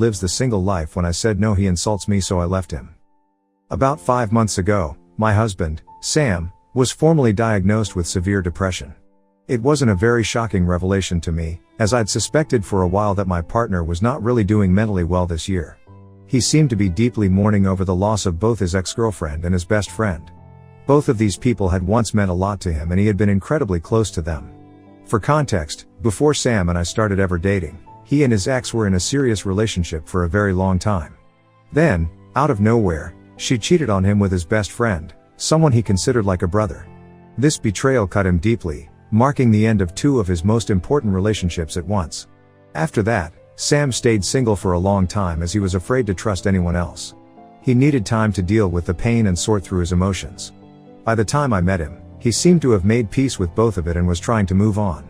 lives the single life. When I said no, he insults me, so I left him. About 5 months ago, my husband, Sam, was formally diagnosed with severe depression. It wasn't a very shocking revelation to me, as I'd suspected for a while that my partner was not really doing mentally well this year. He seemed to be deeply mourning over the loss of both his ex-girlfriend and his best friend. Both of these people had once meant a lot to him, and he had been incredibly close to them. For context, before Sam and I started ever dating, he and his ex were in a serious relationship for a very long time. Then, out of nowhere, she cheated on him with his best friend, someone he considered like a brother. This betrayal cut him deeply, marking the end of two of his most important relationships at once. After that, Sam stayed single for a long time as he was afraid to trust anyone else. He needed time to deal with the pain and sort through his emotions. By the time I met him, he seemed to have made peace with both of it and was trying to move on.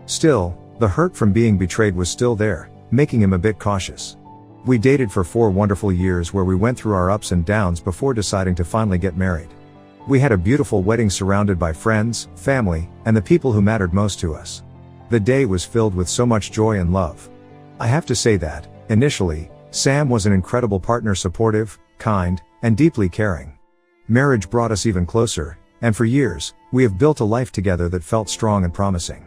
Still, the hurt from being betrayed was still there, making him a bit cautious. We dated for 4 wonderful years where we went through our ups and downs before deciding to finally get married. We had a beautiful wedding surrounded by friends, family, and the people who mattered most to us. The day was filled with so much joy and love. I have to say that, initially, Sam was an incredible partner, supportive, kind, and deeply caring. Marriage brought us even closer, and for years, we have built a life together that felt strong and promising.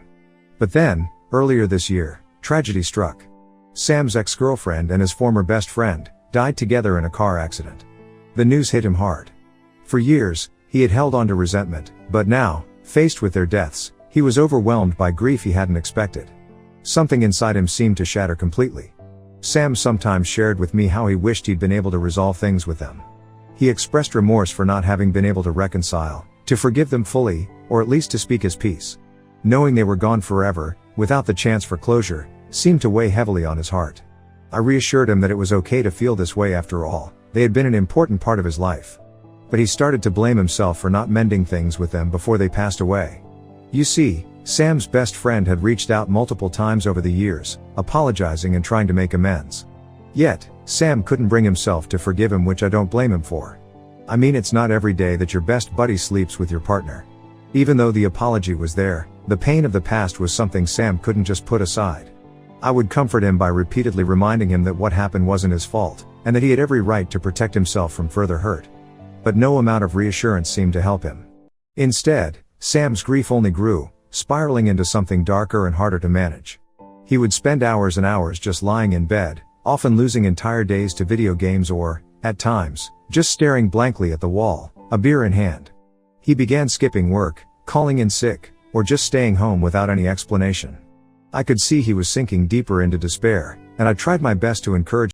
But then, earlier this year, tragedy struck. Sam's ex-girlfriend and his former best friend died together in a car accident. The news hit him hard. For years, he had held on to resentment, but now, faced with their deaths, he was overwhelmed by grief he hadn't expected. Something inside him seemed to shatter completely. Sam sometimes shared with me how he wished he'd been able to resolve things with them. He expressed remorse for not having been able to reconcile, to forgive them fully, or at least to speak his piece. Knowing they were gone forever, without the chance for closure, seemed to weigh heavily on his heart. I reassured him that it was okay to feel this way. After all, they had been an important part of his life. But he started to blame himself for not mending things with them before they passed away. You see, Sam's best friend had reached out multiple times over the years, apologizing and trying to make amends. Yet, Sam couldn't bring himself to forgive him, which I don't blame him for. I mean, it's not every day that your best buddy sleeps with your partner. Even though the apology was there, the pain of the past was something Sam couldn't just put aside. I would comfort him by repeatedly reminding him that what happened wasn't his fault, and that he had every right to protect himself from further hurt. But no amount of reassurance seemed to help him. Instead, Sam's grief only grew, spiraling into something darker and harder to manage. He would spend hours and hours just lying in bed, often losing entire days to video games or, at times, just staring blankly at the wall, a beer in hand. He began skipping work, calling in sick, or just staying home without any explanation. I could see he was sinking deeper into despair, and I tried my best to encourage